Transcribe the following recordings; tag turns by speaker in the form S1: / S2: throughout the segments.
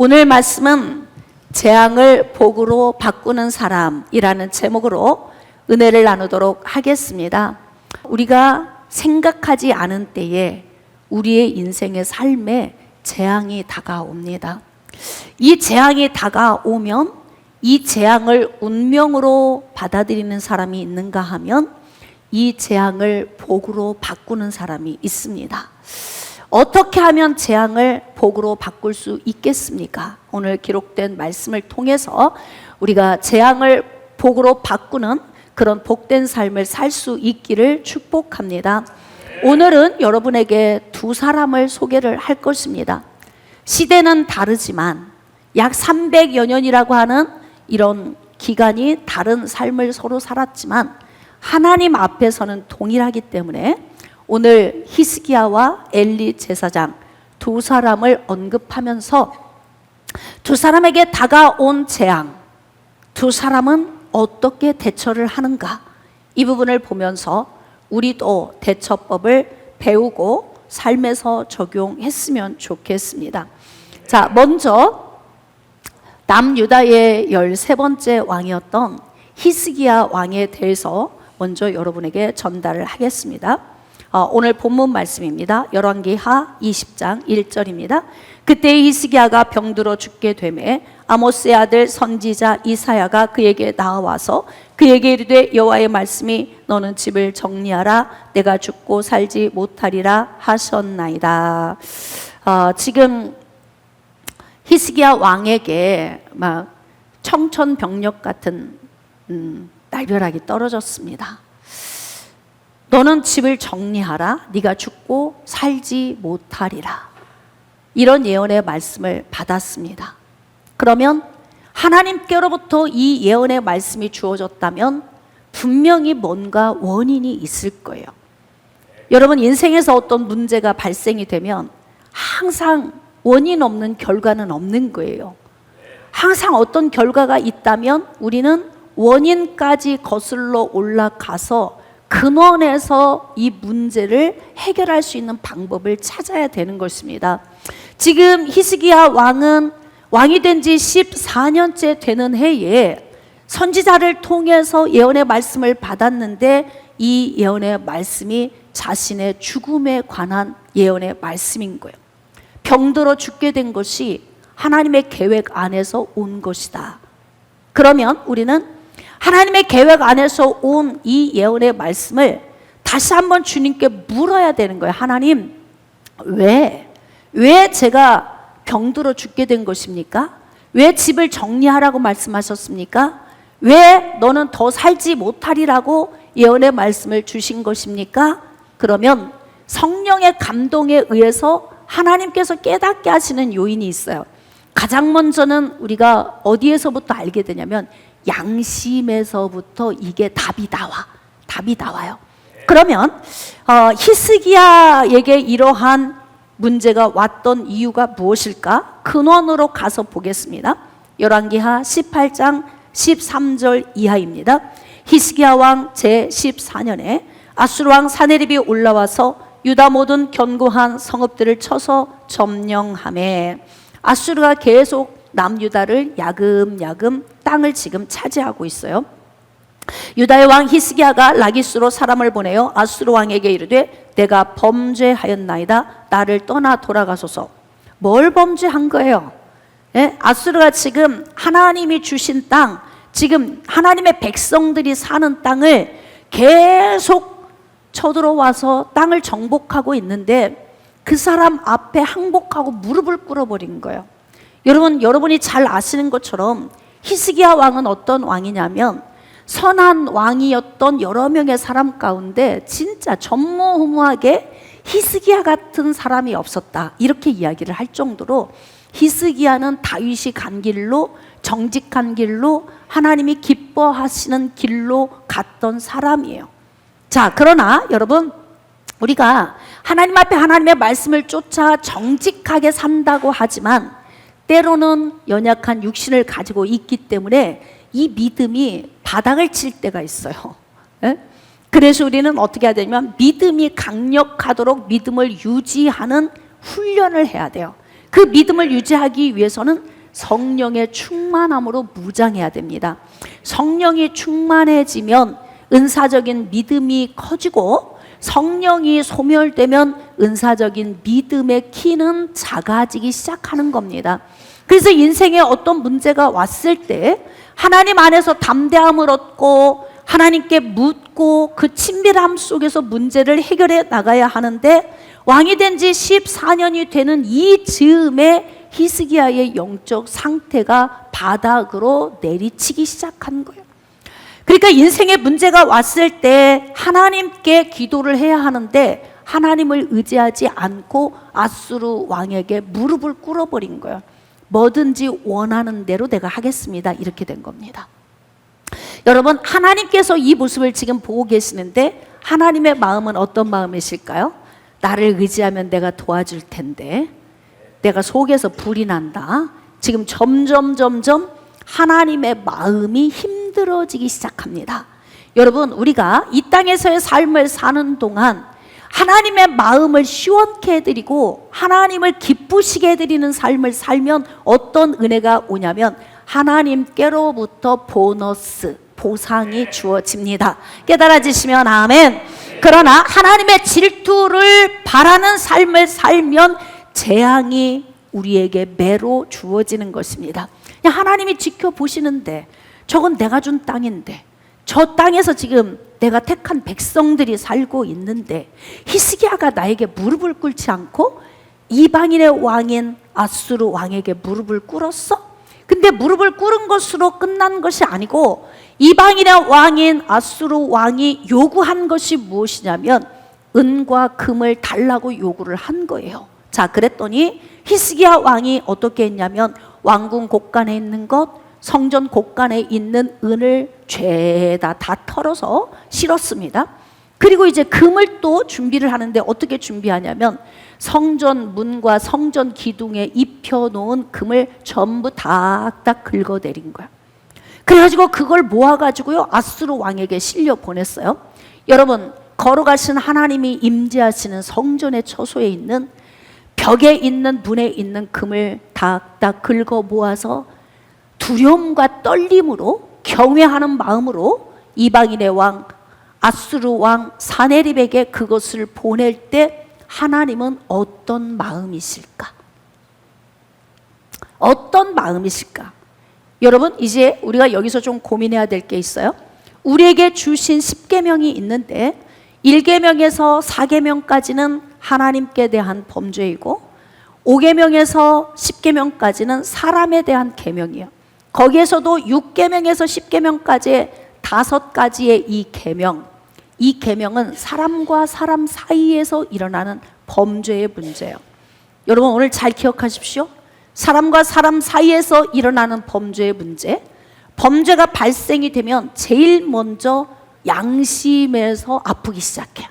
S1: 오늘 말씀은 재앙을 복으로 바꾸는 사람이라는 제목으로 은혜를 나누도록 하겠습니다. 우리가 생각하지 않은 때에 우리의 인생의 삶에 재앙이 다가옵니다. 이 재앙이 다가오면 이 재앙을 운명으로 받아들이는 사람이 있는가 하면 이 재앙을 복으로 바꾸는 사람이 있습니다. 어떻게 하면 재앙을 복으로 바꿀 수 있겠습니까? 오늘 기록된 말씀을 통해서 우리가 재앙을 복으로 바꾸는 그런 복된 삶을 살 수 있기를 축복합니다. 오늘은 여러분에게 두 사람을 소개를 할 것입니다. 시대는 다르지만 약 300여 년이라고 하는 이런 기간이 다른 삶을 서로 살았지만 하나님 앞에서는 동일하기 때문에 오늘 히스기야와 엘리 제사장 두 사람을 언급하면서 두 사람에게 다가온 재앙, 두 사람은 어떻게 대처를 하는가, 이 부분을 보면서 우리도 대처법을 배우고 삶에서 적용했으면 좋겠습니다. 자, 먼저 남유다의 13번째 왕이었던 히스기야 왕에 대해서 먼저 여러분에게 전달을 하겠습니다. 오늘 본문 말씀입니다. 열왕기하 20장 1절입니다. 그때 히스기야가 병들어 죽게 되매 아모스의 아들 선지자 이사야가 그에게 나와서 그에게 이르되 여호와의 말씀이 너는 집을 정리하라 내가 죽고 살지 못하리라 하셨나이다. 지금 히스기야 왕에게 막 청천벽력 같은 날벼락이 떨어졌습니다. 너는 집을 정리하라 네가 죽고 살지 못하리라, 이런 예언의 말씀을 받았습니다. 그러면 하나님께로부터 이 예언의 말씀이 주어졌다면 분명히 뭔가 원인이 있을 거예요. 여러분, 인생에서 어떤 문제가 발생이 되면 항상 원인 없는 결과는 없는 거예요. 항상 어떤 결과가 있다면 우리는 원인까지 거슬러 올라가서 근원에서 이 문제를 해결할 수 있는 방법을 찾아야 되는 것입니다. 지금 히스기야 왕은 왕이 된 지 14년째 되는 해에 선지자를 통해서 예언의 말씀을 받았는데 이 예언의 말씀이 자신의 죽음에 관한 예언의 말씀인 거예요. 병들어 죽게 된 것이 하나님의 계획 안에서 온 것이다. 그러면 우리는 하나님의 계획 안에서 온 이 예언의 말씀을 다시 한번 주님께 물어야 되는 거예요. 하나님, 왜 제가 병들어 죽게 된 것입니까? 왜 집을 정리하라고 말씀하셨습니까? 왜 너는 더 살지 못하리라고 예언의 말씀을 주신 것입니까? 그러면 성령의 감동에 의해서 하나님께서 깨닫게 하시는 요인이 있어요. 가장 먼저는 우리가 어디에서부터 알게 되냐면 양심에서부터 이게 답이 나와요. 그러면 히스기야에게 이러한 문제가 왔던 이유가 무엇일까? 근원으로 가서 보겠습니다. 열왕기하 18장 13절 이하입니다. 히스기야 왕 제14년에 아수르 왕 사네립이 올라와서 유다 모든 견고한 성읍들을 쳐서 점령하매 아수르가 계속 남유다를 야금야금 땅을 지금 차지하고 있어요. 유다의 왕 히스기야가 라기스로 사람을 보내어 아수르 왕에게 이르되 내가 범죄하였나이다 나를 떠나 돌아가소서. 뭘 범죄한 거예요? 아수르가 지금 하나님이 주신 땅, 지금 하나님의 백성들이 사는 땅을 계속 쳐들어와서 땅을 정복하고 있는데 그 사람 앞에 항복하고 무릎을 꿇어버린 거예요. 여러분이 잘 아시는 것처럼 히스기야 왕은 어떤 왕이냐면 선한 왕이었던 여러 명의 사람 가운데 진짜 전무후무하게 히스기야 같은 사람이 없었다, 이렇게 이야기를 할 정도로 히스기야는 다윗이 간 길로, 정직한 길로, 하나님이 기뻐하시는 길로 갔던 사람이에요. 자, 그러나 여러분, 우리가 하나님 앞에 하나님의 말씀을 쫓아 정직하게 산다고 하지만 때로는 연약한 육신을 가지고 있기 때문에 이 믿음이 바닥을 칠 때가 있어요. 그래서 우리는 어떻게 해야 되냐면 믿음이 강력하도록 믿음을 유지하는 훈련을 해야 돼요. 그 믿음을 유지하기 위해서는 성령의 충만함으로 무장해야 됩니다. 성령이 충만해지면 은사적인 믿음이 커지고, 성령이 소멸되면 은사적인 믿음의 키는 작아지기 시작하는 겁니다. 그래서 인생에 어떤 문제가 왔을 때 하나님 안에서 담대함을 얻고 하나님께 묻고 그 친밀함 속에서 문제를 해결해 나가야 하는데, 왕이 된 지 14년이 되는 이 즈음에 히스기야의 영적 상태가 바닥으로 내리치기 시작한 거예요. 그러니까 인생에 문제가 왔을 때 하나님께 기도를 해야 하는데 하나님을 의지하지 않고 아수르 왕에게 무릎을 꿇어버린 거예요. 뭐든지 원하는 대로 내가 하겠습니다, 이렇게 된 겁니다. 여러분, 하나님께서 이 모습을 지금 보고 계시는데 하나님의 마음은 어떤 마음이실까요? 나를 의지하면 내가 도와줄 텐데 내가 속에서 불이 난다. 지금 점점 하나님의 마음이 힘들어지기 시작합니다. 여러분, 우리가 이 땅에서의 삶을 사는 동안 하나님의 마음을 시원케 해드리고 하나님을 기쁘시게 해드리는 삶을 살면 어떤 은혜가 오냐면 하나님께로부터 보너스, 보상이 주어집니다. 깨달아지시면 아멘. 그러나 하나님의 질투를 바라는 삶을 살면 재앙이 우리에게 매로 주어지는 것입니다. 하나님이 지켜보시는데 저건 내가 준 땅인데, 저 땅에서 지금 내가 택한 백성들이 살고 있는데 히스기야가 나에게 무릎을 꿇지 않고 이방인의 왕인 아수르 왕에게 무릎을 꿇었어? 근데 무릎을 꿇은 것으로 끝난 것이 아니고 이방인의 왕인 아수르 왕이 요구한 것이 무엇이냐면 은과 금을 달라고 요구를 한 거예요. 자, 그랬더니 히스기야 왕이 어떻게 했냐면 왕궁 곳간에 있는 것, 성전 곳간에 있는 은을 죄다 다 털어서 실었습니다. 그리고 이제 금을 또 준비를 하는데 어떻게 준비하냐면 성전 문과 성전 기둥에 입혀놓은 금을 전부 딱딱 긁어내린 거야. 그래가지고 그걸 모아가지고요 아수르 왕에게 실려 보냈어요. 여러분, 걸어가신 하나님이 임재하시는 성전의 처소에 있는 벽에 있는 문에 있는 금을 딱딱 긁어 모아서 두려움과 떨림으로 경외하는 마음으로 이방인의 왕 아수르 왕 사네립에게 그것을 보낼 때 하나님은 어떤 마음이실까? 어떤 마음이실까? 여러분, 이제 우리가 여기서 좀 고민해야 될 게 있어요. 우리에게 주신 10계명이 있는데 1계명에서 4계명까지는 하나님께 대한 범죄이고 5계명에서 10계명까지는 사람에 대한 계명이에요. 거기에서도 6계명에서 10계명까지의 5가지의 이 계명, 이 계명은 사람과 사람 사이에서 일어나는 범죄의 문제예요. 여러분, 오늘 잘 기억하십시오. 사람과 사람 사이에서 일어나는 범죄의 문제, 범죄가 발생이 되면 제일 먼저 양심에서 아프기 시작해요.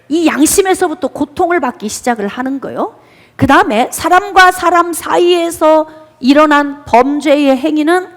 S1: 이 양심에서부터 고통을 받기 시작을 하는 거예요. 그 다음에 사람과 사람 사이에서 일어난 범죄의 행위는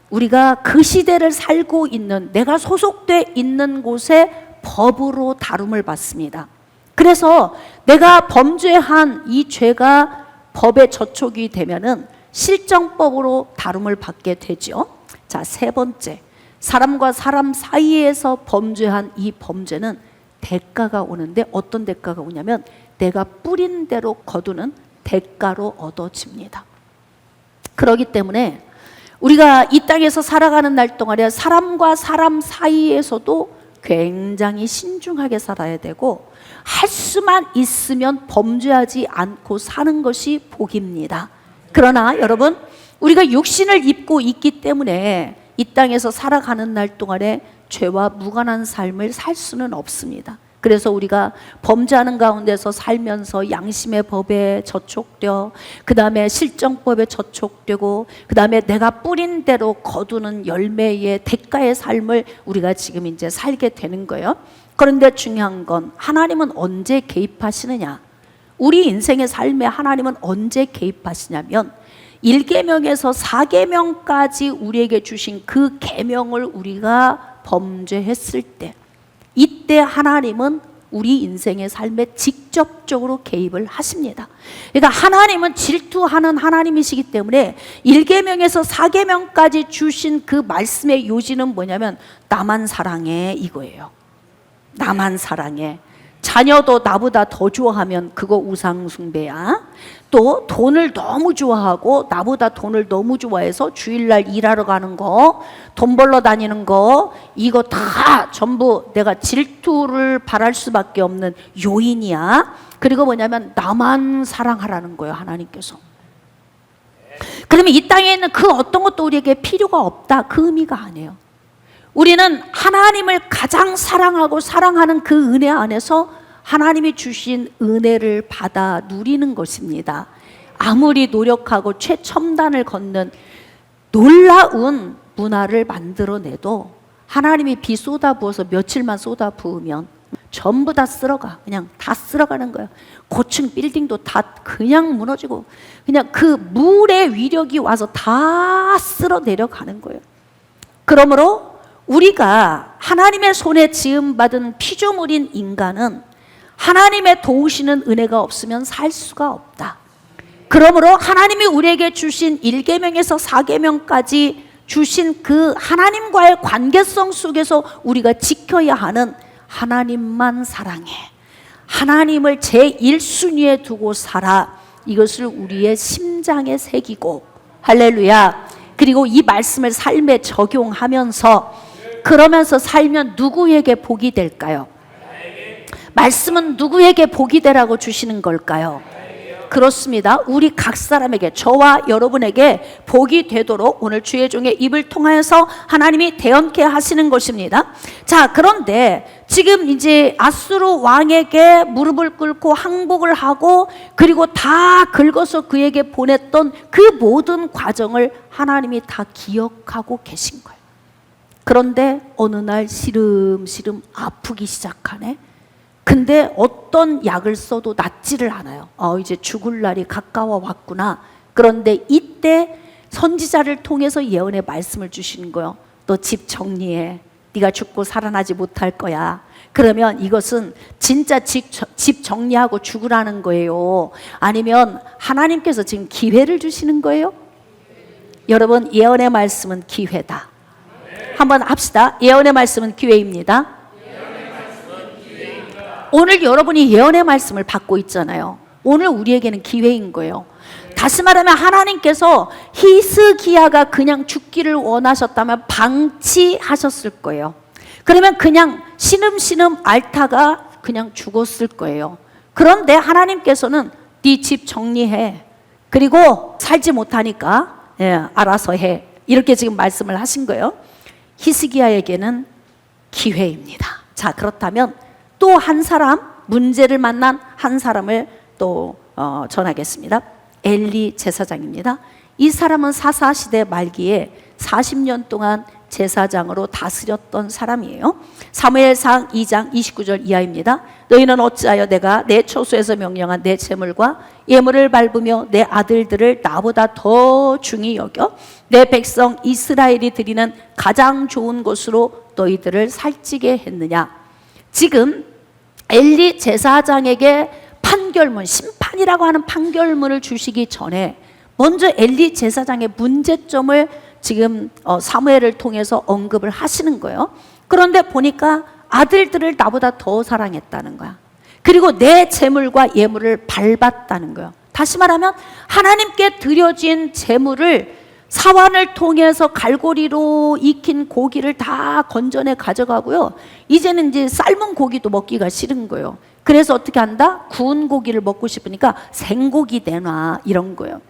S1: 우리가 그 시대를 살고 있는, 내가 소속돼 있는 곳의 법으로 다룸을 받습니다. 그래서 내가 범죄한 이 죄가 법에 저촉이 되면은 실정법으로 다룸을 받게 되죠. 자, 세 번째, 사람과 사람 사이에서 범죄한 이 범죄는 대가가 오는데 어떤 대가가 오냐면 내가 뿌린 대로 거두는 대가로 얻어집니다. 그렇기 때문에 우리가 이 땅에서 살아가는 날 동안에 사람과 사람 사이에서도 굉장히 신중하게 살아야 되고 할 수만 있으면 범죄하지 않고 사는 것이 복입니다. 그러나 여러분, 우리가 육신을 입고 있기 때문에 이 땅에서 살아가는 날 동안에 죄와 무관한 삶을 살 수는 없습니다. 그래서 우리가 범죄하는 가운데서 살면서 양심의 법에 저촉되어 그 다음에 실정법에 저촉되고 그 다음에 내가 뿌린 대로 거두는 열매의 대가의 삶을 우리가 지금 이제 살게 되는 거예요. 그런데 중요한 건 하나님은 언제 개입하시느냐? 우리 인생의 삶에 하나님은 언제 개입하시냐면 1계명에서 4계명까지 우리에게 주신 그 계명을 우리가 범죄했을 때, 이때 하나님은 우리 인생의 삶에 직접적으로 개입을 하십니다. 그러니까 하나님은 질투하는 하나님이시기 때문에 1계명에서 4계명까지 주신 그 말씀의 요지는 뭐냐면 나만 사랑해 이거예요. 나만 사랑해. 자녀도 나보다 더 좋아하면 그거 우상 숭배야. 또 돈을 너무 좋아하고 나보다 돈을 너무 좋아해서 주일날 일하러 가는 거, 돈 벌러 다니는 거, 이거 다 전부 내가 질투를 바랄 수밖에 없는 요인이야. 그리고 뭐냐면 나만 사랑하라는 거예요, 하나님께서. 그러면 이 땅에 있는 그 어떤 것도 우리에게 필요가 없다, 그 의미가 아니에요. 우리는 하나님을 가장 사랑하고 사랑하는 그 은혜 안에서 하나님이 주신 은혜를 받아 누리는 것입니다. 아무리 노력하고 최첨단을 걷는 놀라운 문화를 만들어내도 하나님이 비 쏟아부어서 며칠만 쏟아부으면 전부 다 쓸어가. 그냥 다 쓸어가는 거예요. 고층 빌딩도 다 그냥 무너지고 그냥 그 물의 위력이 와서 다 쓸어 내려가는 거예요. 그러므로 우리가 하나님의 손에 지음받은 피조물인 인간은 하나님의 도우시는 은혜가 없으면 살 수가 없다. 그러므로 하나님이 우리에게 주신 1계명에서 4계명까지 주신 그 하나님과의 관계성 속에서 우리가 지켜야 하는 하나님만 사랑해, 하나님을 제1순위에 두고 살아, 이것을 우리의 심장에 새기고, 할렐루야. 그리고 이 말씀을 삶에 적용하면서 그러면서 살면 누구에게 복이 될까요? 말씀은 누구에게 복이 되라고 주시는 걸까요? 그렇습니다. 우리 각 사람에게, 저와 여러분에게 복이 되도록 오늘 주의 종의 입을 통하여서 하나님이 대언케 하시는 것입니다. 자, 그런데 지금 이제 아수르 왕에게 무릎을 꿇고 항복을 하고 그리고 다 긁어서 그에게 보냈던 그 모든 과정을 하나님이 다 기억하고 계신 거예요. 그런데 어느 날 시름시름 아프기 시작하네. 근데 어떤 약을 써도 낫지를 않아요. 이제 죽을 날이 가까워 왔구나. 그런데 이때 선지자를 통해서 예언의 말씀을 주시는 거예요. 너 집 정리해. 네가 죽고 살아나지 못할 거야. 그러면 이것은 진짜 집 정리하고 죽으라는 거예요? 아니면 하나님께서 지금 기회를 주시는 거예요? 여러분, 예언의 말씀은 기회다. 한번 합시다. 예언의 말씀은 기회입니다. 오늘 여러분이 예언의 말씀을 받고 있잖아요. 오늘 우리에게는 기회인 거예요. 다시 말하면 하나님께서 히스기야가 그냥 죽기를 원하셨다면 방치하셨을 거예요. 그러면 그냥 신음신음 앓다가 그냥 죽었을 거예요. 그런데 하나님께서는 네 집 정리해. 그리고 살지 못하니까 알아서 해. 이렇게 지금 말씀을 하신 거예요. 히스기야에게는 기회입니다. 자, 그렇다면 또 한 사람, 문제를 만난 한 사람을 또 전하겠습니다. 엘리 제사장입니다. 이 사람은 사사시대 말기에 40년 동안 제사장으로 다스렸던 사람이에요. 사무엘상 2장 29절 이하입니다. 너희는 어찌하여 내가 내 초소에서 명령한 내 제물과 예물을 밟으며 내 아들들을 나보다 더 중히 여겨 내 백성 이스라엘이 드리는 가장 좋은 것으로 너희들을 살찌게 했느냐. 지금 엘리 제사장에게 판결문, 심판이라고 하는 판결문을 주시기 전에 먼저 엘리 제사장의 문제점을 지금 사무엘을 통해서 언급을 하시는 거예요. 그런데 보니까 아들들을 나보다 더 사랑했다는 거야. 그리고 내 제물과 예물을 밟았다는 거예요. 다시 말하면 하나님께 드려진 제물을 사환을 통해서 갈고리로 익힌 고기를 다 건져내 가져가고요. 이제는 이제 삶은 고기도 먹기가 싫은 거예요. 그래서 어떻게 한다? 구운 고기를 먹고 싶으니까 생고기 내놔, 이런 거예요.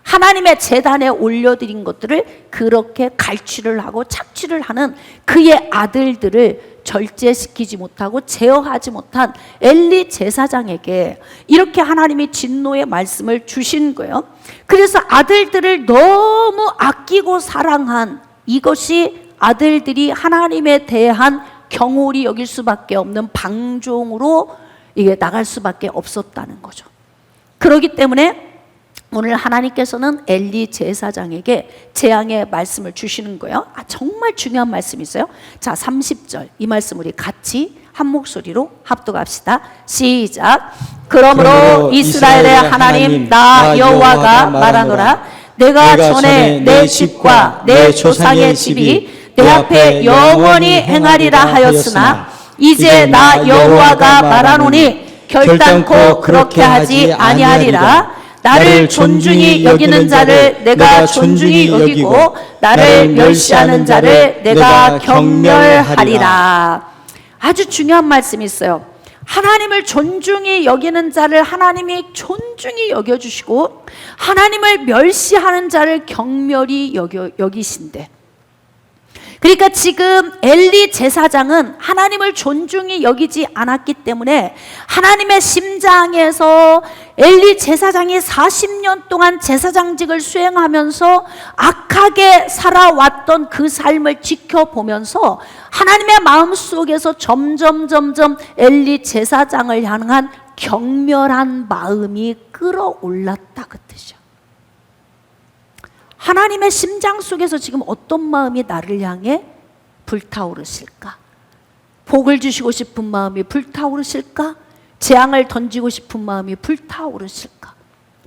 S1: 하나님의 제단에 올려드린 것들을 그렇게 갈취를 하고 착취를 하는 그의 아들들을 절제시키지 못하고 제어하지 못한 엘리 제사장에게 이렇게 하나님이 진노의 말씀을 주신 거예요. 그래서 아들들을 너무 아끼고 사랑한 이것이 아들들이 하나님에 대한 경홀히 여길 수밖에 없는 방종으로 이게 나갈 수밖에 없었다는 거죠. 그렇기 때문에 오늘 하나님께서는 엘리 제사장에게 재앙의 말씀을 주시는 거예요. 정말 중요한 말씀이 있어요. 자, 30절 이 말씀 우리 같이 한 목소리로 합독합시다. 시작. 그러므로 이스라엘의 하나님 나 여호와가 말하노라. 내가 전에 내 집과 내 조상의 집이 내 앞에 영원히 행하리라 하였으나 이제 나 여호와가 말하노니 결단코 그렇게 하지 아니하리라. 나를 존중히 여기는 자를 내가 존중히 여기고 나를 멸시하는 자를 내가 경멸하리라. 아주 중요한 말씀이 있어요. 하나님을 존중히 여기는 자를 하나님이 존중히 여겨주시고 하나님을 멸시하는 자를 경멸히 여기신대. 그러니까 지금 엘리 제사장은 하나님을 존중히 여기지 않았기 때문에 하나님의 심장에서 엘리 제사장이 40년 동안 제사장직을 수행하면서 악하게 살아왔던 그 삶을 지켜보면서 하나님의 마음속에서 점점 엘리 제사장을 향한 경멸한 마음이 끌어올랐다 그 뜻이야. 하나님의 심장 속에서 지금 어떤 마음이 나를 향해 불타오르실까? 복을 주시고 싶은 마음이 불타오르실까? 재앙을 던지고 싶은 마음이 불타오르실까?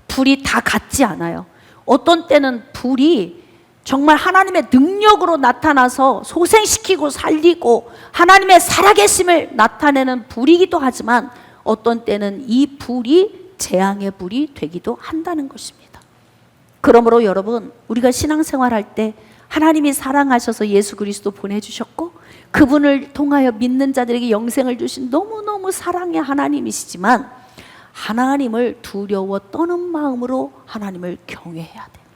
S1: 불이 다 같지 않아요. 어떤 때는 불이 정말 하나님의 능력으로 나타나서 소생시키고 살리고 하나님의 살아계심을 나타내는 불이기도 하지만 어떤 때는 이 불이 재앙의 불이 되기도 한다는 것입니다. 그러므로 여러분, 우리가 신앙생활할 때 하나님이 사랑하셔서 예수 그리스도 보내주셨고 그분을 통하여 믿는 자들에게 영생을 주신 너무너무 사랑의 하나님이시지만 하나님을 두려워 떠는 마음으로 하나님을 경외해야 돼요.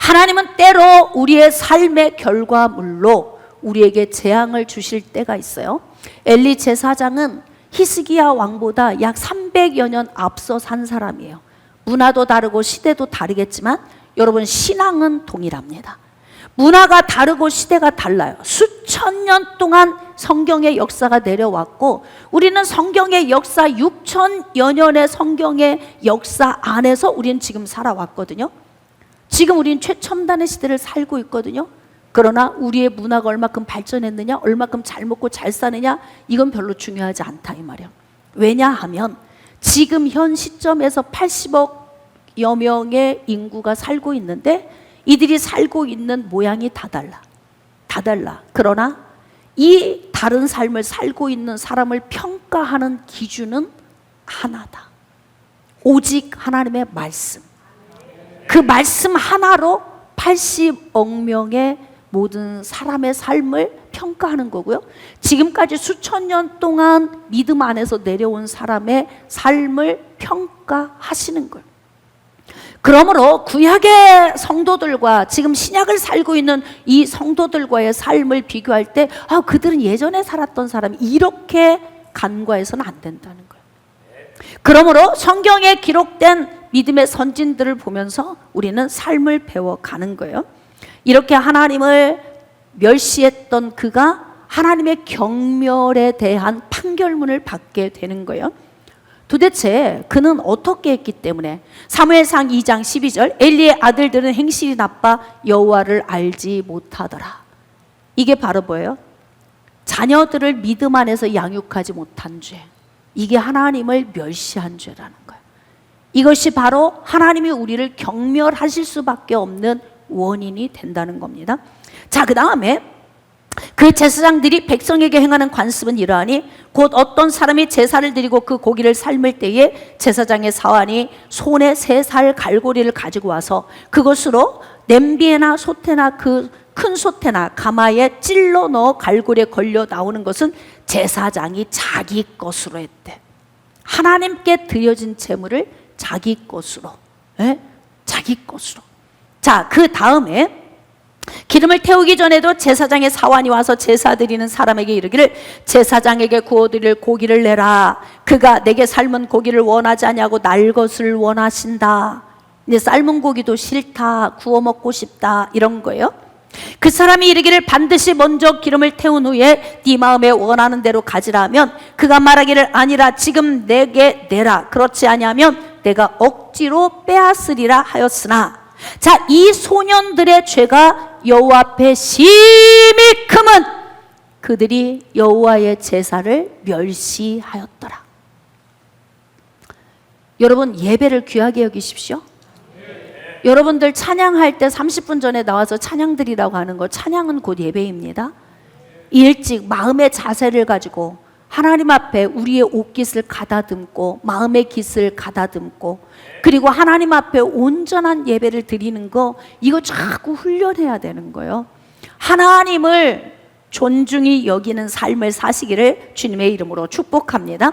S1: 하나님은 때로 우리의 삶의 결과물로 우리에게 재앙을 주실 때가 있어요. 엘리 제사장은 히스기야 왕보다 약 300여 년 앞서 산 사람이에요. 문화도 다르고 시대도 다르겠지만 여러분 신앙은 동일합니다. 문화가 다르고 시대가 달라요. 수천 년 동안 성경의 역사가 내려왔고 우리는 성경의 역사 6천여 년의 성경의 역사 안에서 우리는 지금 살아왔거든요. 지금 우리는 최첨단의 시대를 살고 있거든요. 그러나 우리의 문화가 얼마큼 발전했느냐, 얼마큼 잘 먹고 잘 사느냐 이건 별로 중요하지 않다 이 말이에요. 왜냐하면 지금 현 시점에서 80억여 명의 인구가 살고 있는데 이들이 살고 있는 모양이 다 달라. 그러나 이 다른 삶을 살고 있는 사람을 평가하는 기준은 하나다. 오직 하나님의 말씀. 그 말씀 하나로 80억 명의 모든 사람의 삶을 평가하는 거고요. 지금까지 수천 년 동안 믿음 안에서 내려온 사람의 삶을 평가하시는 거예요. 그러므로 구약의 성도들과 지금 신약을 살고 있는 이 성도들과의 삶을 비교할 때 그들은 예전에 살았던 사람이 이렇게 간과해서는 안 된다는 거예요. 그러므로 성경에 기록된 믿음의 선진들을 보면서 우리는 삶을 배워가는 거예요. 이렇게 하나님을 멸시했던 그가 하나님의 경멸에 대한 판결문을 받게 되는 거예요. 도대체 그는 어떻게 했기 때문에 사무엘상 2장 12절 엘리의 아들들은 행실이 나빠 여호와를 알지 못하더라. 이게 바로 뭐예요? 자녀들을 믿음 안에서 양육하지 못한 죄. 이게 하나님을 멸시한 죄라는 거예요. 이것이 바로 하나님이 우리를 경멸하실 수밖에 없는 원인이 된다는 겁니다. 자, 그 다음에 그 제사장들이 백성에게 행하는 관습은 이러하니 곧 어떤 사람이 제사를 드리고 그 고기를 삶을 때에 제사장의 사환이 손에 3살 갈고리를 가지고 와서 그것으로 냄비에나 솥에나 그 큰 솥에나 가마에 찔러 넣어 갈고리에 걸려 나오는 것은 제사장이 자기 것으로 했대. 하나님께 드려진 제물을 자기 것으로, 자기 것으로. 자, 그 다음에 기름을 태우기 전에도 제사장의 사환이 와서 제사 드리는 사람에게 이르기를 제사장에게 구워드릴 고기를 내라. 그가 내게 삶은 고기를 원하지 아니하고 날 것을 원하신다. 이제 삶은 고기도 싫다, 구워 먹고 싶다 이런 거예요. 그 사람이 이르기를 반드시 먼저 기름을 태운 후에 네 마음에 원하는 대로 가지라 하면 그가 말하기를 아니라 지금 내게 내라. 그렇지 아니하면 내가 억지로 빼앗으리라 하였으나 자, 이 소년들의 죄가 여호와 앞에 심히 크면 그들이 여호와의 제사를 멸시하였더라. 여러분, 예배를 귀하게 여기십시오. 여러분들 찬양할 때 30분 전에 나와서 찬양드리라고 하는 거, 찬양은 곧 예배입니다. 일찍 마음의 자세를 가지고 하나님 앞에 우리의 옷깃을 가다듬고 마음의 깃을 가다듬고, 그리고 하나님 앞에 온전한 예배를 드리는 거, 이거 자꾸 훈련해야 되는 거예요. 하나님을 존중히 여기는 삶을 사시기를 주님의 이름으로 축복합니다.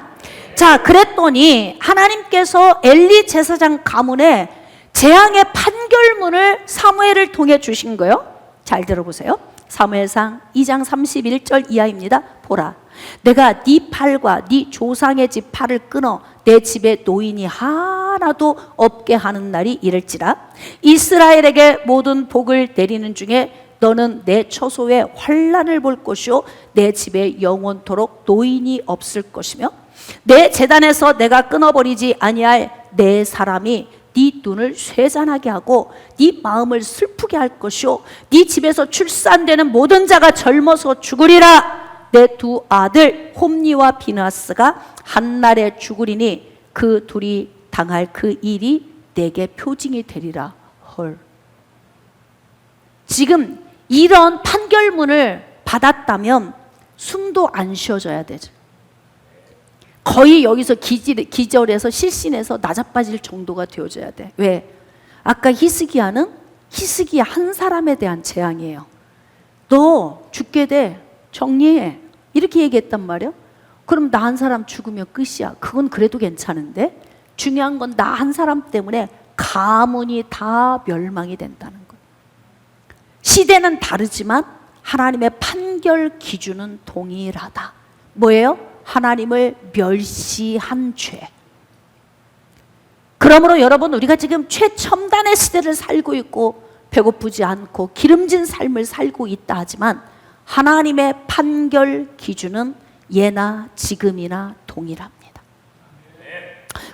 S1: 자, 그랬더니 하나님께서 엘리 제사장 가문에 재앙의 판결문을 사무엘을 통해 주신 거예요. 잘 들어보세요. 사무엘상 2장 31절 이하입니다. 보라, 내가 네 팔과 네 조상의 집 팔을 끊어 내 집에 노인이 하나도 없게 하는 날이 이를지라. 이스라엘에게 모든 복을 내리는 중에 너는 내 처소에 환난을 볼 것이요 내 집에 영원토록 노인이 없을 것이며, 내 제단에서 내가 끊어버리지 아니할 내 사람이 네 눈을 쇠잔하게 하고 네 마음을 슬프게 할 것이요 네 집에서 출산되는 모든 자가 젊어서 죽으리라. 내 두 아들 홈니와 비나스가 한날에 죽으리니 그 둘이 당할 그 일이 내게 표징이 되리라. 헐. 지금 이런 판결문을 받았다면 숨도 안 쉬어져야 되죠. 거의 여기서 기절해서 실신해서 나자빠질 정도가 되어져야 돼. 왜? 아까 히스기야는 히스기야 한 사람에 대한 재앙이에요. 너 죽게 돼, 정리해, 이렇게 얘기했단 말이에요. 그럼 나 한 사람 죽으면 끝이야. 그건 그래도 괜찮은데, 중요한 건 나 한 사람 때문에 가문이 다 멸망이 된다는 거예요. 시대는 다르지만 하나님의 판결 기준은 동일하다. 뭐예요? 하나님을 멸시한 죄. 그러므로 여러분, 우리가 지금 최첨단의 시대를 살고 있고 배고프지 않고 기름진 삶을 살고 있다 하지만 하나님의 판결 기준은 예나 지금이나 동일합니다.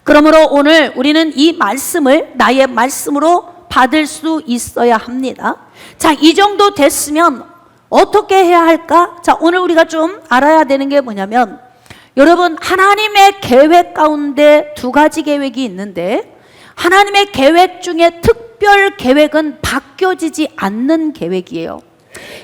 S1: 그러므로 오늘 우리는 이 말씀을 나의 말씀으로 받을 수 있어야 합니다. 자, 이 정도 됐으면 어떻게 해야 할까? 자, 오늘 우리가 좀 알아야 되는 게 뭐냐면, 여러분, 하나님의 계획 가운데 두 가지 계획이 있는데, 하나님의 계획 중에 특별 계획은 바뀌어지지 않는 계획이에요.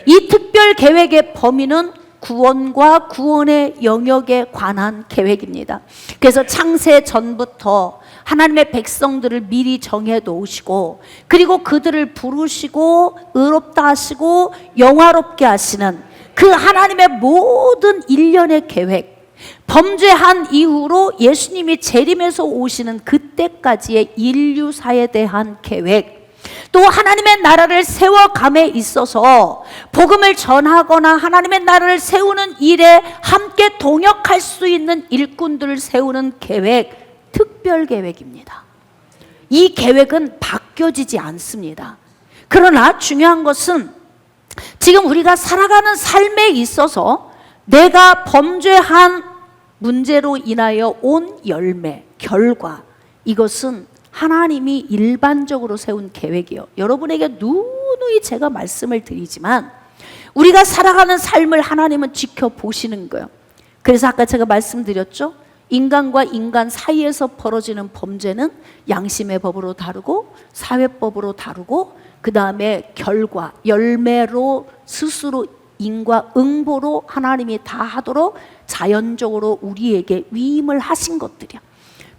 S1: 이 특별 계획의 범위는 구원과 구원의 영역에 관한 계획입니다. 그래서 창세 전부터 하나님의 백성들을 미리 정해 놓으시고, 그리고 그들을 부르시고 의롭다 하시고 영화롭게 하시는 그 하나님의 모든 일련의 계획, 범죄한 이후로 예수님이 재림해서 오시는 그때까지의 인류사에 대한 계획, 또 하나님의 나라를 세워감에 있어서 복음을 전하거나 하나님의 나라를 세우는 일에 함께 동역할 수 있는 일꾼들을 세우는 계획, 특별 계획입니다. 이 계획은 바뀌어지지 않습니다. 그러나 중요한 것은 지금 우리가 살아가는 삶에 있어서 내가 범죄한 문제로 인하여 온 열매, 결과, 이것은 하나님이 일반적으로 세운 계획이에요. 여러분에게 누누이 제가 말씀을 드리지만 우리가 살아가는 삶을 하나님은 지켜보시는 거예요. 그래서 아까 제가 말씀드렸죠. 인간과 인간 사이에서 벌어지는 범죄는 양심의 법으로 다루고 사회법으로 다루고, 그 다음에 결과, 열매로 스스로 인과응보로 하나님이 다 하도록 자연적으로 우리에게 위임을 하신 것들이야.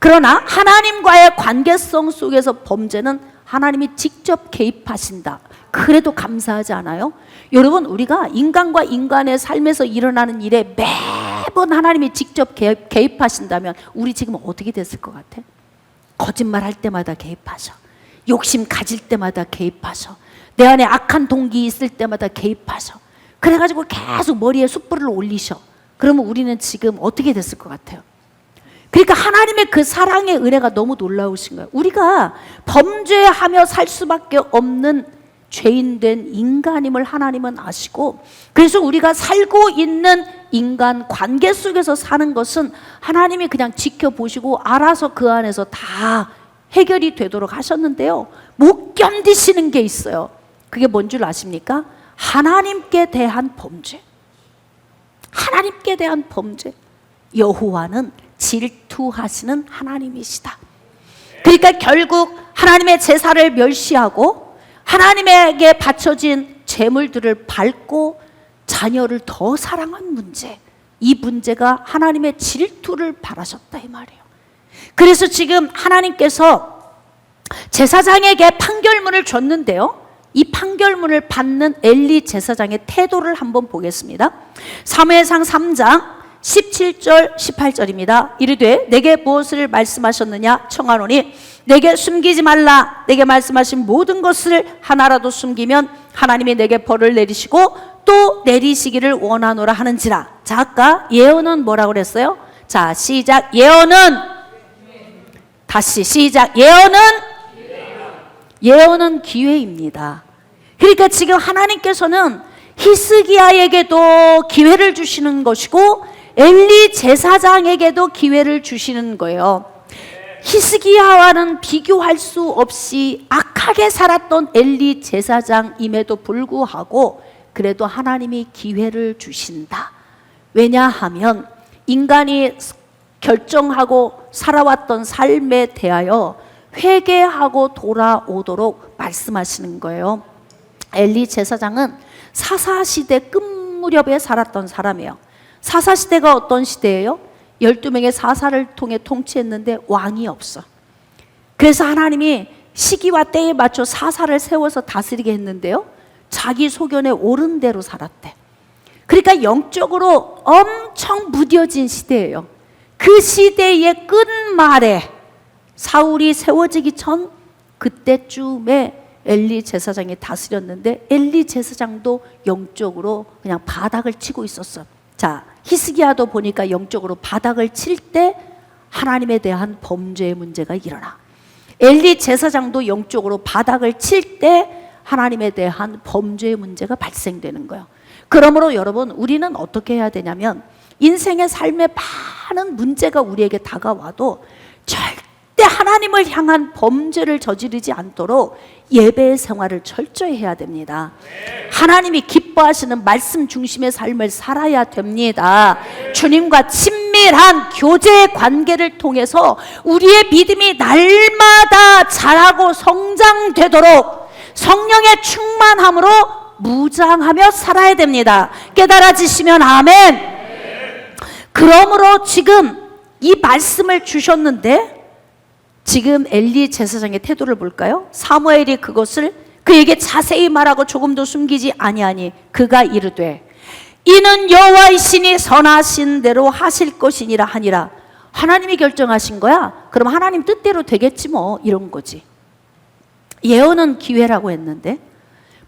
S1: 그러나 하나님과의 관계성 속에서 범죄는 하나님이 직접 개입하신다. 그래도 감사하지 않아요? 여러분, 우리가 인간과 인간의 삶에서 일어나는 일에 매번 하나님이 직접 개입하신다면 우리 지금 어떻게 됐을 것 같아? 거짓말할 때마다 개입하셔. 욕심 가질 때마다 개입하셔. 내 안에 악한 동기 있을 때마다 개입하셔. 그래가지고 계속 머리에 숯불을 올리셔. 그러면 우리는 지금 어떻게 됐을 것 같아요? 그러니까 하나님의 그 사랑의 은혜가 너무 놀라우신 거예요. 우리가 범죄하며 살 수밖에 없는 죄인된 인간임을 하나님은 아시고, 그래서 우리가 살고 있는 인간 관계 속에서 사는 것은 하나님이 그냥 지켜보시고 알아서 그 안에서 다 해결이 되도록 하셨는데요, 못 견디시는 게 있어요. 그게 뭔 줄 아십니까? 하나님께 대한 범죄. 하나님께 대한 범죄. 여호와는 질투하시는 하나님이시다. 그러니까 결국 하나님의 제사를 멸시하고 하나님에게 바쳐진 제물들을 밟고 자녀를 더 사랑한 문제, 이 문제가 하나님의 질투를 바라셨다 이 말이에요. 그래서 지금 하나님께서 제사장에게 판결문을 줬는데요, 이 판결문을 받는 엘리 제사장의 태도를 한번 보겠습니다. 사무엘상 3장 17절 18절입니다. 이르되 내게 무엇을 말씀하셨느냐 청하노니 내게 숨기지 말라. 내게 말씀하신 모든 것을 하나라도 숨기면 하나님이 내게 벌을 내리시고 또 내리시기를 원하노라 하는지라. 자, 아까 예언은 뭐라고 그랬어요? 자, 시작. 예언은, 다시 시작. 예언은 기회입니다. 그러니까 지금 하나님께서는 히스기야에게도 기회를 주시는 것이고 엘리 제사장에게도 기회를 주시는 거예요. 히스기야와는 비교할 수 없이 악하게 살았던 엘리 제사장임에도 불구하고 그래도 하나님이 기회를 주신다. 왜냐하면 인간이 결정하고 살아왔던 삶에 대하여 회개하고 돌아오도록 말씀하시는 거예요. 엘리 제사장은 사사시대 끝 무렵에 살았던 사람이에요. 사사시대가 어떤 시대예요? 12명의 사사를 통해 통치했는데 왕이 없어. 그래서 하나님이 시기와 때에 맞춰 사사를 세워서 다스리게 했는데요, 자기 소견에 옳은 대로 살았대. 그러니까 영적으로 엄청 무뎌진 시대예요. 그 시대의 끝말에 사울이 세워지기 전 그때쯤에 엘리 제사장이 다스렸는데 엘리 제사장도 영적으로 그냥 바닥을 치고 있었어. 자, 히스기야도 보니까 영적으로 바닥을 칠 때 하나님에 대한 범죄의 문제가 일어나. 엘리 제사장도 영적으로 바닥을 칠 때 하나님에 대한 범죄의 문제가 발생되는 거예요. 그러므로 여러분, 우리는 어떻게 해야 되냐면 인생의 삶에 많은 문제가 우리에게 다가와도 절대 하나님을 향한 범죄를 저지르지 않도록 예배 생활을 철저히 해야 됩니다. 하나님이 기뻐하시는 말씀 중심의 삶을 살아야 됩니다. 주님과 친밀한 교제 관계를 통해서 우리의 믿음이 날마다 자라고 성장되도록 성령의 충만함으로 무장하며 살아야 됩니다. 깨달아지시면 아멘. 그러므로 지금 이 말씀을 주셨는데 지금 엘리 제사장의 태도를 볼까요? 사무엘이 그것을 그에게 자세히 말하고 조금도 숨기지 아니하니 그가 이르되 이는 여호와이시니 선하신 대로 하실 것이니라 하니라. 하나님이 결정하신 거야? 그럼 하나님 뜻대로 되겠지 뭐, 이런 거지. 예언은 기회라고 했는데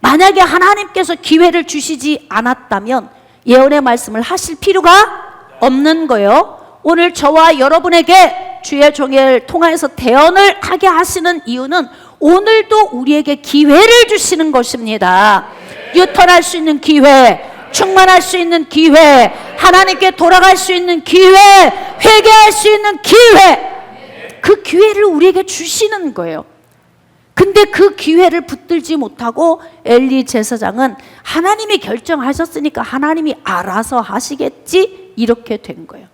S1: 만약에 하나님께서 기회를 주시지 않았다면 예언의 말씀을 하실 필요가 없는 거예요. 오늘 저와 여러분에게 주의 종을 통해서 대언을 하게 하시는 이유는 오늘도 우리에게 기회를 주시는 것입니다. 유턴할 수 있는 기회, 충만할 수 있는 기회, 하나님께 돌아갈 수 있는 기회, 회개할 수 있는 기회, 그 기회를 우리에게 주시는 거예요. 근데 그 기회를 붙들지 못하고 엘리 제사장은 하나님이 결정하셨으니까 하나님이 알아서 하시겠지, 이렇게 된 거예요.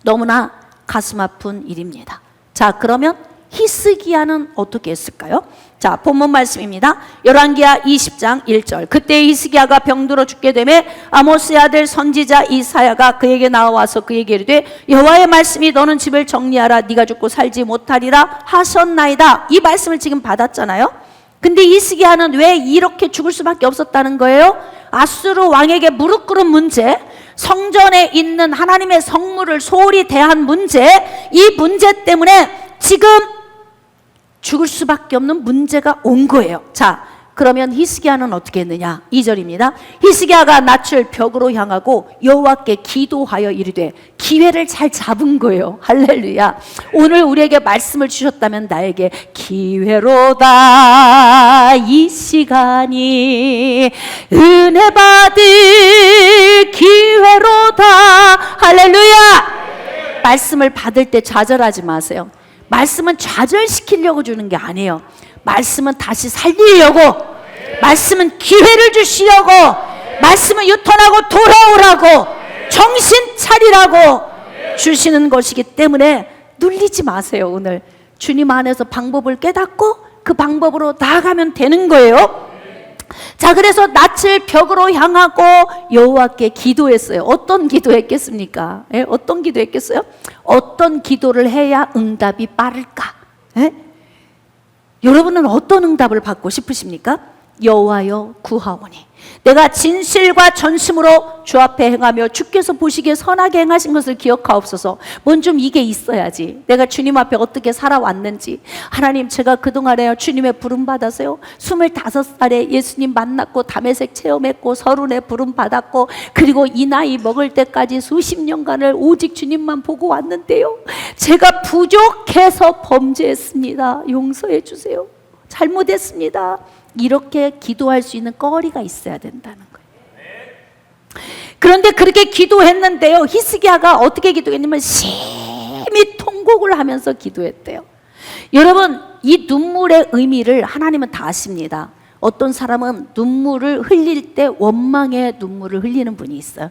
S1: 너무나 가슴 아픈 일입니다. 자, 그러면 히스기야는 어떻게 했을까요? 자, 본문 말씀입니다. 열왕기하 20장 1절. 그때 히스기야가 병들어 죽게 되매 아모스의 아들 선지자 이사야가 그에게 나와서 그에게 이르되 여호와의 말씀이 너는 집을 정리하라, 네가 죽고 살지 못하리라 하셨나이다. 이 말씀을 지금 받았잖아요. 근데 히스기야는 왜 이렇게 죽을 수밖에 없었다는 거예요? 아수르 왕에게 무릎 꿇은 문제, 성전에 있는 하나님의 성물을 소홀히 대한 문제, 이 문제 때문에 지금 죽을 수밖에 없는 문제가 온 거예요. 자, 그러면 히스기야는 어떻게 했느냐? 2절입니다. 히스기야가 낯을 벽으로 향하고 여호와께 기도하여 이르되, 기회를 잘 잡은 거예요. 할렐루야. 오늘 우리에게 말씀을 주셨다면 나에게 기회로다 이 시간이 은혜 받을 기회로다. 할렐루야. 말씀을 받을 때 좌절하지 마세요. 말씀은 좌절시키려고 주는 게 아니에요. 말씀은 다시 살리려고, 말씀은 기회를 주시려고, 말씀은 유턴하고 돌아오라고, 정신 차리라고 주시는 것이기 때문에 눌리지 마세요. 오늘 주님 안에서 방법을 깨닫고 그 방법으로 나아가면 되는 거예요. 자, 그래서 낯을 벽으로 향하고 여호와께 기도했어요. 어떤 기도했겠습니까? 예? 어떤 기도했겠어요? 어떤 기도를 해야 응답이 빠를까? 예? 여러분은 어떤 응답을 받고 싶으십니까? 여호와여 구하오니 내가 진실과 전심으로 주 앞에 행하며 주께서 보시기에 선하게 행하신 것을 기억하옵소서. 뭔 좀 이게 있어야지. 내가 주님 앞에 어떻게 살아왔는지. 하나님, 제가 그동안에 주님의 부름 받아서요 25살에 예수님 만났고 담에색 체험했고 30에 부름 받았고 그리고 이 나이 먹을 때까지 수십 년간을 오직 주님만 보고 왔는데요, 제가 부족해서 범죄했습니다. 용서해 주세요. 잘못했습니다. 이렇게 기도할 수 있는 거리가 있어야 된다는 거예요. 그런데 그렇게 기도했는데요, 히스기야가 어떻게 기도했냐면 심히 통곡을 하면서 기도했대요. 여러분, 이 눈물의 의미를 하나님은 다 아십니다. 어떤 사람은 눈물을 흘릴 때 원망의 눈물을 흘리는 분이 있어요.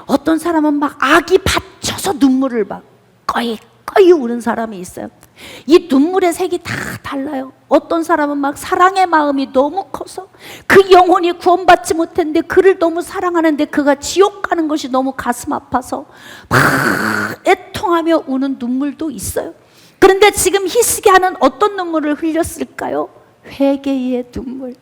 S1: 어떤 사람은 막 악이 받쳐서 눈물을 막 꺼이 우는 사람이 있어요. 이 눈물의 색이 다 달라요. 어떤 사람은 막 사랑의 마음이 너무 커서 그 영혼이 구원받지 못했는데 그를 너무 사랑하는데 그가 지옥 가는 것이 너무 가슴 아파서 막 애통하며 우는 눈물도 있어요. 그런데 지금 히스기야는 어떤 눈물을 흘렸을까요? 회개의 눈물.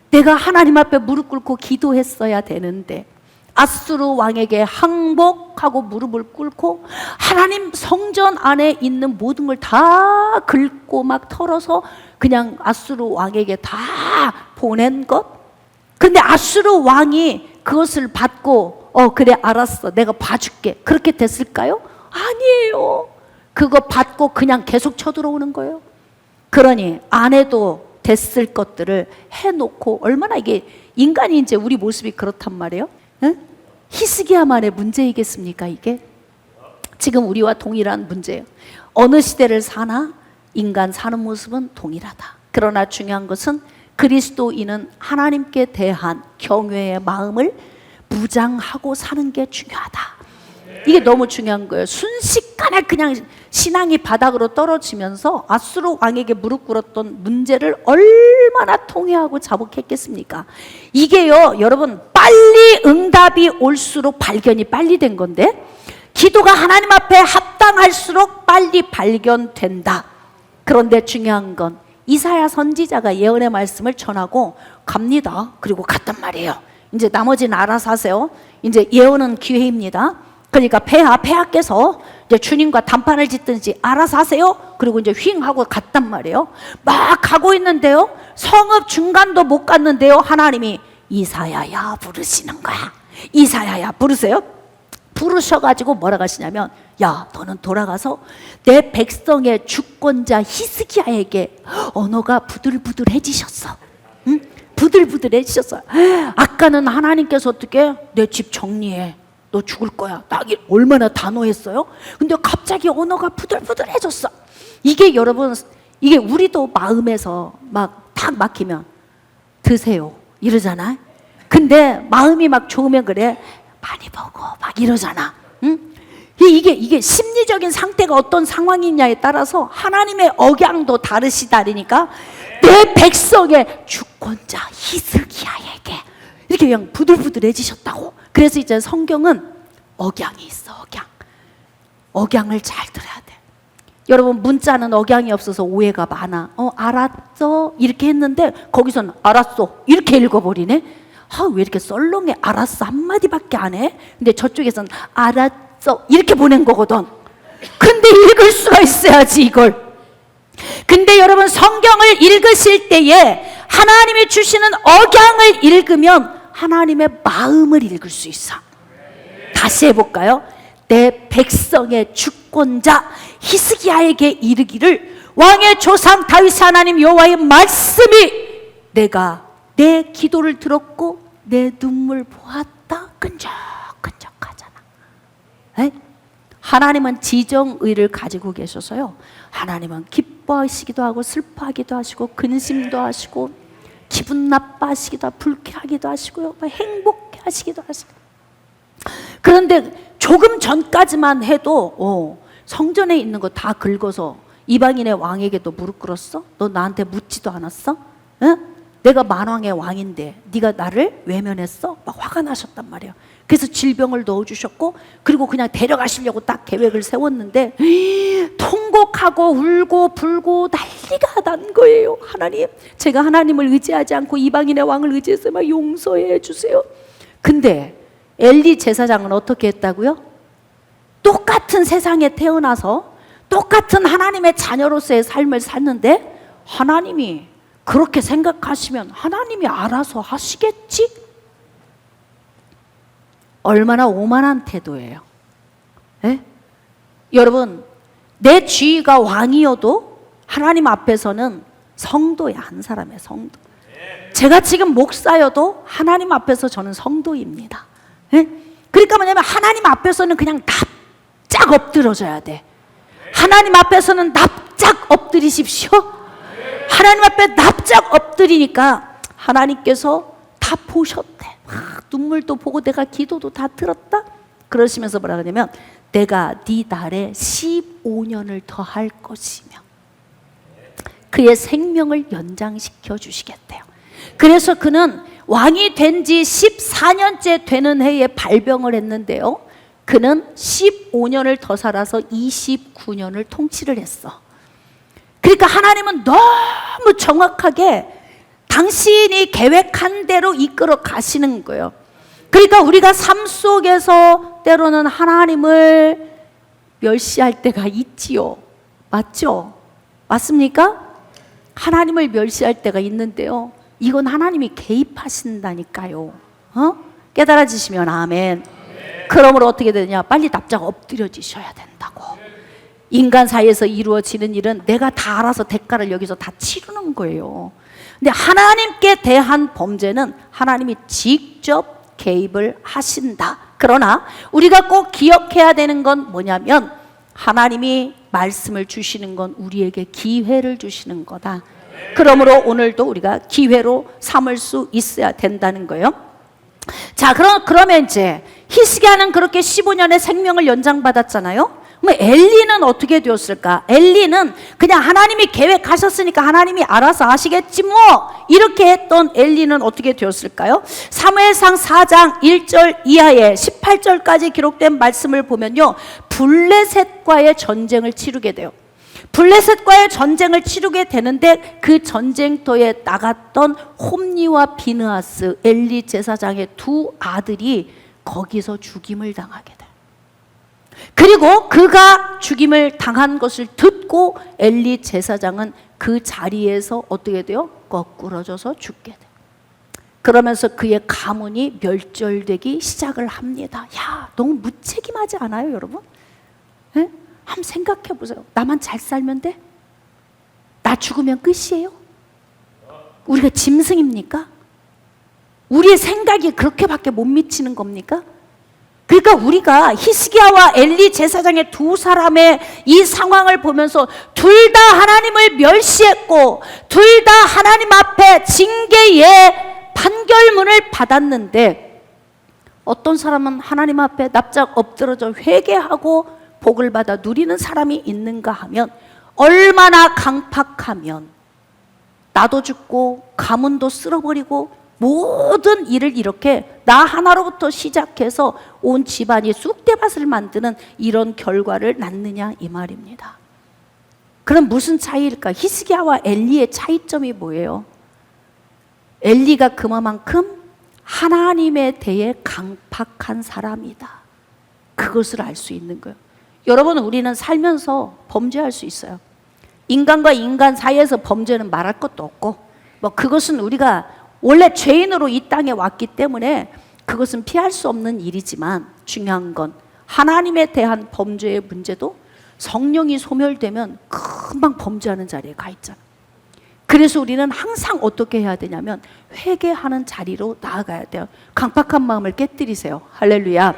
S1: 내가 하나님 앞에 무릎 꿇고 기도했어야 되는데 아수르 왕에게 항복하고 무릎을 꿇고 하나님 성전 안에 있는 모든 걸 다 긁고 막 털어서 그냥 아수르 왕에게 다 보낸 것. 근데 아수르 왕이 그것을 받고 그래 알았어 내가 봐줄게 그렇게 됐을까요? 아니에요. 그거 받고 그냥 계속 쳐들어오는 거예요. 그러니 안 해도 됐을 것들을 해놓고, 얼마나 이게 인간이 이제 우리 모습이 그렇단 말이에요. 응? 히스기야만의 문제이겠습니까? 이게 지금 우리와 동일한 문제예요. 어느 시대를 사나 인간 사는 모습은 동일하다. 그러나 중요한 것은 그리스도인은 하나님께 대한 경외의 마음을 무장하고 사는 게 중요하다. 이게 너무 중요한 거예요. 순식간에 그냥 신앙이 바닥으로 떨어지면서 아수르 왕에게 무릎 꿇었던 문제를 얼마나 통회하고 자복했겠습니까? 이게요, 여러분, 빨리 응답이 올수록 발견이 빨리 된 건데, 기도가 하나님 앞에 합당할수록 빨리 발견된다. 그런데 중요한 건 이사야 선지자가 예언의 말씀을 전하고 갑니다. 그리고 갔단 말이에요. 이제 나머지는 알아서 하세요. 이제 예언은 기회입니다. 그러니까 폐하께서 이제 주님과 단판을 짓든지 알아서 하세요. 그리고 이제 휙 하고 갔단 말이에요. 막 가고 있는데요, 성읍 중간도 못 갔는데요, 하나님이 이사야야 부르시는 거야. 이사야야 부르세요. 부르셔가지고 뭐라고 하시냐면, 야 너는 돌아가서 내 백성의 주권자 히스기야에게 언어가 부들부들해지셨어. 응? 부들부들해지셨어. 아까는 하나님께서 어떻게 내 집 정리해, 너 죽을 거야, 나 얼마나 단호했어요. 근데 갑자기 언어가 부들부들해졌어. 이게 여러분, 이게 우리도 마음에서 막 탁 막히면 드세요 이러잖아. 근데 마음이 막 좋으면 그래 많이 보고 막 이러잖아. 응? 이게 심리적인 상태가 어떤 상황이냐에 따라서 하나님의 억양도 다르시다니까. 내 백성의 주권자 히스기야에게 이렇게 그냥 부들부들해지셨다고. 그래서 이제 성경은 억양이 있어. 억양을 잘 들어야 돼. 여러분, 문자는 억양이 없어서 오해가 많아. 알았어 이렇게 했는데 거기서는 알았어 이렇게 읽어버리네. 왜 이렇게 썰렁해. 알았어 한마디밖에 안 해. 근데 저쪽에서는 알았어 이렇게 보낸 거거든. 근데 읽을 수가 있어야지 이걸. 근데 여러분, 성경을 읽으실 때에 하나님이 주시는 억양을 읽으면 하나님의 마음을 읽을 수 있어. 다시 해볼까요? 내 백성의 주권자 히스기야에게 이르기를, 왕의 조상 다윗 하나님 여호와의 말씀이 내가 내 기도를 들었고 내 눈물 보았다. 끈적끈적하잖아. 에? 하나님은 지정의를 가지고 계셔서요, 하나님은 기뻐하시기도 하고 슬퍼하기도 하시고 근심도 하시고 기분 나빠하시기도 하고 불쾌하기도 하시고요, 행복해 하시기도 하시고. 그런데 조금 전까지만 해도 성전에 있는 거 다 긁어서 이방인의 왕에게도 무릎 꿇었어? 너 나한테 묻지도 않았어? 응? 내가 만왕의 왕인데 네가 나를 외면했어? 막 화가 나셨단 말이에요. 그래서 질병을 넣어주셨고, 그리고 그냥 데려가시려고 딱 계획을 세웠는데 통곡하고 울고 불고 난리가 난 거예요. 하나님, 제가 하나님을 의지하지 않고 이방인의 왕을 의지해서 막 용서해 주세요. 근데 엘리 제사장은 어떻게 했다고요? 똑같은 세상에 태어나서 똑같은 하나님의 자녀로서의 삶을 샀는데, 하나님이 그렇게 생각하시면 하나님이 알아서 하시겠지? 얼마나 오만한 태도예요. 에? 여러분, 내 주위가 왕이어도 하나님 앞에서는 성도야. 한 사람의 성도. 제가 지금 목사여도 하나님 앞에서 저는 성도입니다. 에? 그러니까 뭐냐면 하나님 앞에서는 그냥 납작 엎드러져야 돼. 하나님 앞에서는 납작 엎드리십시오. 하나님 앞에 납작 엎드리니까 하나님께서 다 보셨대. 눈물도 보고 내가 기도도 다 들었다. 그러시면서 뭐라 그러냐면, 내가 네 날에 15년을 더 할 것이며 그의 생명을 연장시켜 주시겠대요. 그래서 그는 왕이 된 지 14년째 되는 해에 발병을 했는데요, 그는 15년을 더 살아서 29년을 통치를 했어. 그러니까 하나님은 너무 정확하게 당신이 계획한 대로 이끌어 가시는 거예요. 그러니까 우리가 삶 속에서 때로는 하나님을 멸시할 때가 있지요. 맞죠? 맞습니까? 하나님을 멸시할 때가 있는데요, 이건 하나님이 개입하신다니까요. 깨달아지시면 아멘. 그러므로 어떻게 되냐? 빨리 납작 엎드려지셔야 된다고. 인간 사이에서 이루어지는 일은 내가 다 알아서 대가를 여기서 다 치르는 거예요. 근데 하나님께 대한 범죄는 하나님이 직접 개입을 하신다. 그러나 우리가 꼭 기억해야 되는 건 뭐냐면, 하나님이 말씀을 주시는 건 우리에게 기회를 주시는 거다. 그러므로 오늘도 우리가 기회로 삼을 수 있어야 된다는 거예요. 자, 그러면 이제 히스기야는 그렇게 15년의 생명을 연장받았잖아요. 그럼 엘리는 어떻게 되었을까? 엘리는 그냥 하나님이 계획하셨으니까 하나님이 알아서 하시겠지 뭐, 이렇게 했던 엘리는 어떻게 되었을까요? 사무엘상 4장 1절 이하에 18절까지 기록된 말씀을 보면요, 블레셋과의 전쟁을 치르게 돼요. 블레셋과의 전쟁을 치르게 되는데, 그 전쟁터에 나갔던 홈니와 비느하스, 엘리 제사장의 두 아들이 거기서 죽임을 당하게 돼요. 그리고 그가 죽임을 당한 것을 듣고 엘리 제사장은 그 자리에서 어떻게 돼요? 거꾸러져서 죽게 돼요. 그러면서 그의 가문이 멸절되기 시작을 합니다. 야, 너무 무책임하지 않아요, 여러분? 에? 한번 생각해 보세요. 나만 잘 살면 돼? 나 죽으면 끝이에요? 우리가 짐승입니까? 우리의 생각이 그렇게밖에 못 미치는 겁니까? 그러니까 우리가 히스기야와 엘리 제사장의 두 사람의 이 상황을 보면서 둘 다 하나님을 멸시했고 둘 다 하나님 앞에 징계의 판결문을 받았는데, 어떤 사람은 하나님 앞에 납작 엎드러져 회개하고 복을 받아 누리는 사람이 있는가 하면, 얼마나 강팍하면 나도 죽고 가문도 쓸어버리고 모든 일을 이렇게 나 하나로부터 시작해서 온 집안이 쑥대밭을 만드는 이런 결과를 낳느냐, 이 말입니다. 그럼 무슨 차이일까? 히스기야와 엘리의 차이점이 뭐예요? 엘리가 그만큼 하나님에 대해 강팍한 사람이다. 그것을 알 수 있는 거예요. 여러분, 우리는 살면서 범죄할 수 있어요. 인간과 인간 사이에서 범죄는 말할 것도 없고, 그것은 우리가 원래 죄인으로 이 땅에 왔기 때문에 그것은 피할 수 없는 일이지만, 중요한 건 하나님에 대한 범죄의 문제도 성령이 소멸되면 금방 범죄하는 자리에 가 있잖아. 그래서 우리는 항상 어떻게 해야 되냐면 회개하는 자리로 나아가야 돼요. 강팍한 마음을 깨뜨리세요. 할렐루야.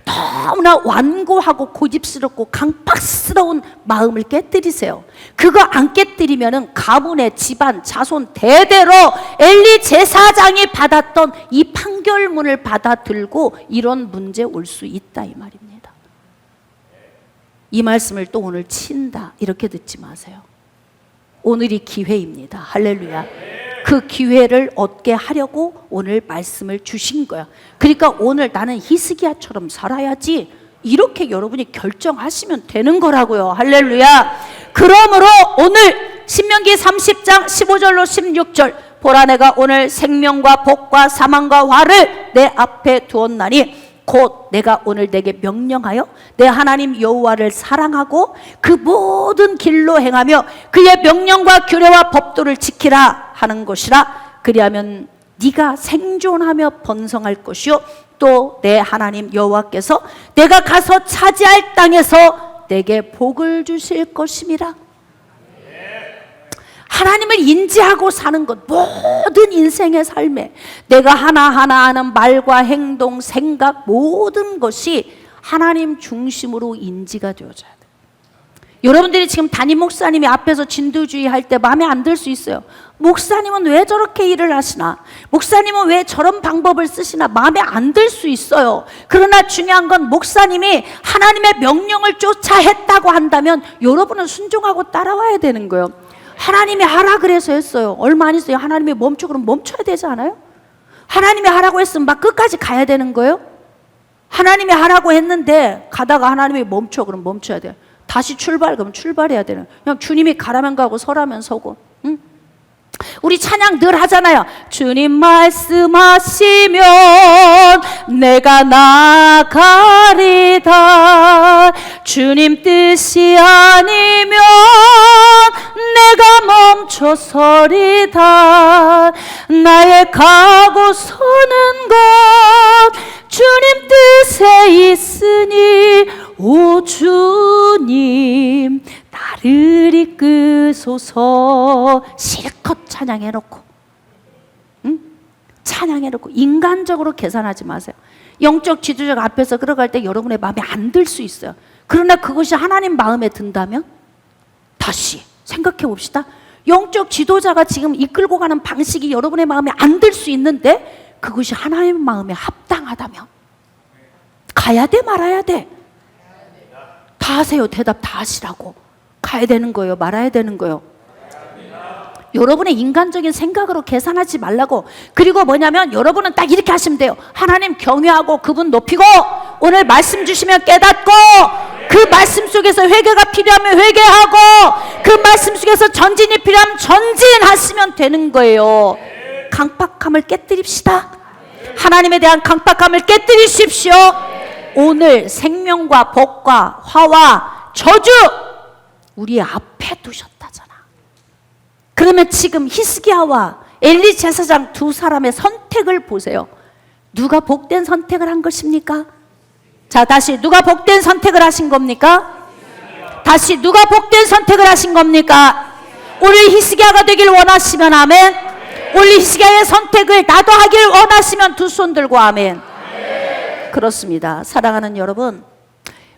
S1: 너무나 완고하고 고집스럽고 강팍스러운 마음을 깨뜨리세요. 그거 안 깨뜨리면은 가문의 집안 자손 대대로 엘리 제사장이 받았던 이 판결문을 받아들고 이런 문제 올 수 있다 이 말입니다. 이 말씀을 또 오늘 친다 이렇게 듣지 마세요. 오늘이 기회입니다. 할렐루야. 그 기회를 얻게 하려고 오늘 말씀을 주신 거야. 그러니까 오늘 나는 히스기야처럼 살아야지 이렇게 여러분이 결정하시면 되는 거라고요. 할렐루야. 그러므로 오늘 신명기 30장 15절로 16절 보라 내가 오늘 생명과 복과 사망과 화를 내 앞에 두었나니 곧 내가 오늘 내게 명령하여 내 하나님 여호와를 사랑하고 그 모든 길로 행하며 그의 명령과 규례와 법도를 지키라 하는 것이라. 그리하면 네가 생존하며 번성할 것이요 또 내 하나님 여호와께서 내가 가서 차지할 땅에서 내게 복을 주실 것임이라. 하나님을 인지하고 사는 것, 모든 인생의 삶에 내가 하나하나 하는 말과 행동, 생각 모든 것이 하나님 중심으로 인지가 되어져야 돼요. 여러분들이 지금 담임 목사님이 앞에서 진두주의 할 때 마음에 안 들 수 있어요. 목사님은 왜 저렇게 일을 하시나? 목사님은 왜 저런 방법을 쓰시나? 마음에 안 들 수 있어요. 그러나 중요한 건 목사님이 하나님의 명령을 쫓아 했다고 한다면 여러분은 순종하고 따라와야 되는 거예요. 하나님이 하라 그래서 했어요. 얼마 안 있어요. 하나님이 멈춰 그럼 멈춰야 되지 않아요? 하나님이 하라고 했으면 막 끝까지 가야 되는 거예요? 하나님이 하라고 했는데 가다가 하나님이 멈춰 그럼 멈춰야 돼요. 다시 출발 그럼 출발해야 되는. 그냥 주님이 가라면 가고 서라면 서고. 응? 우리 찬양 늘 하잖아요. 주님 말씀하시면 내가 나가리다. 주님 뜻이 아니면 내가 멈춰서리다. 나의 가고 서는 것 주님 뜻에 있으니 오 주님 나를 이끄소서. 실컷 찬양해놓고, 응? 찬양해놓고 인간적으로 계산하지 마세요. 영적 지도자가 앞에서 걸어갈 때 여러분의 마음에 안 들 수 있어요. 그러나 그것이 하나님 마음에 든다면 다시 생각해 봅시다. 영적 지도자가 지금 이끌고 가는 방식이 여러분의 마음에 안 들 수 있는데 그것이 하나님 마음에 합당하다면 가야 돼 말아야 돼? 다 하세요. 대답 다 하시라고. 가야 되는 거예요? 말아야 되는 거예요? 여러분의 인간적인 생각으로 계산하지 말라고. 그리고 뭐냐면 여러분은 딱 이렇게 하시면 돼요. 하나님 경외하고 그분 높이고 오늘 말씀 주시면 깨닫고 그 말씀 속에서 회개가 필요하면 회개하고 그 말씀 속에서 전진이 필요하면 전진하시면 되는 거예요. 강팍함을 깨뜨립시다. 하나님에 대한 강팍함을 깨뜨리십시오. 오늘 생명과 복과 화와 저주 우리 앞에 두셨다잖아. 그러면 지금 히스기야와 엘리 제사장 두 사람의 선택을 보세요. 누가 복된 선택을 한 것입니까? 자, 다시 누가 복된 선택을 하신 겁니까? 다시 누가 복된 선택을 하신 겁니까? 오늘 히스기야가 되길 원하시면 아멘. 오늘 히스기야의 선택을 나도 하길 원하시면 두 손 들고 아멘. 그렇습니다. 사랑하는 여러분,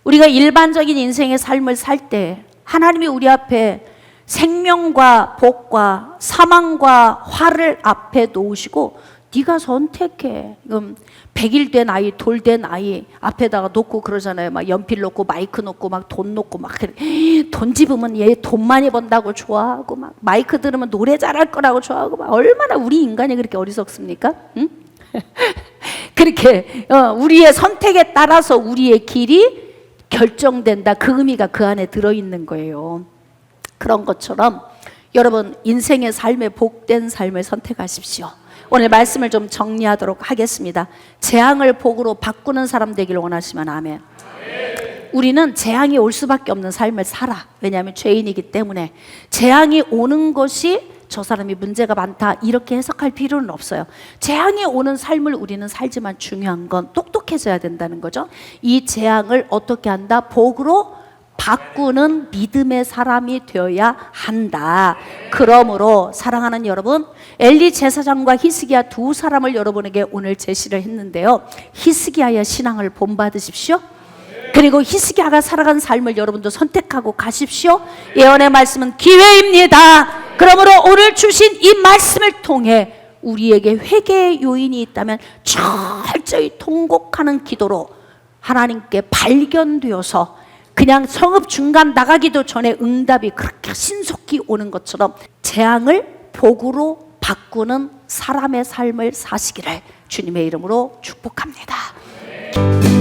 S1: 우리가 일반적인 인생의 삶을 살 때 하나님이 우리 앞에 생명과 복과 사망과 화를 앞에 놓으시고 네가 선택해. 100일 된 아이, 돌 된 아이 앞에다가 놓고 그러잖아요. 막 연필 놓고 마이크 놓고 막 돈 놓고 막 돈 집으면 얘 돈 많이 번다고 좋아하고 막 마이크 들으면 노래 잘할 거라고 좋아하고 막 얼마나 우리 인간이 그렇게 어리석습니까? 응? 그렇게 우리의 선택에 따라서 우리의 길이 결정된다. 그 의미가 그 안에 들어있는 거예요. 그런 것처럼 여러분 인생의 삶에 복된 삶을 선택하십시오. 오늘 말씀을 좀 정리하도록 하겠습니다. 재앙을 복으로 바꾸는 사람 되기를 원하시면 아멘. 우리는 재앙이 올 수밖에 없는 삶을 살아. 왜냐하면 죄인이기 때문에. 재앙이 오는 것이 저 사람이 문제가 많다 이렇게 해석할 필요는 없어요. 재앙이 오는 삶을 우리는 살지만 중요한 건 똑똑해져야 된다는 거죠. 이 재앙을 어떻게 한다? 복으로 바꾸는 믿음의 사람이 되어야 한다. 그러므로 사랑하는 여러분, 엘리 제사장과 히스기야 두 사람을 여러분에게 오늘 제시를 했는데요. 히스기야의 신앙을 본받으십시오. 그리고 히스기야가 살아간 삶을 여러분도 선택하고 가십시오. 예언의 말씀은 기회입니다. 그러므로 오늘 주신 이 말씀을 통해 우리에게 회개의 요인이 있다면 철저히 통곡하는 기도로 하나님께 발견되어서 그냥 성읍 중간 나가기도 전에 응답이 그렇게 신속히 오는 것처럼 재앙을 복으로 바꾸는 사람의 삶을 사시기를 주님의 이름으로 축복합니다.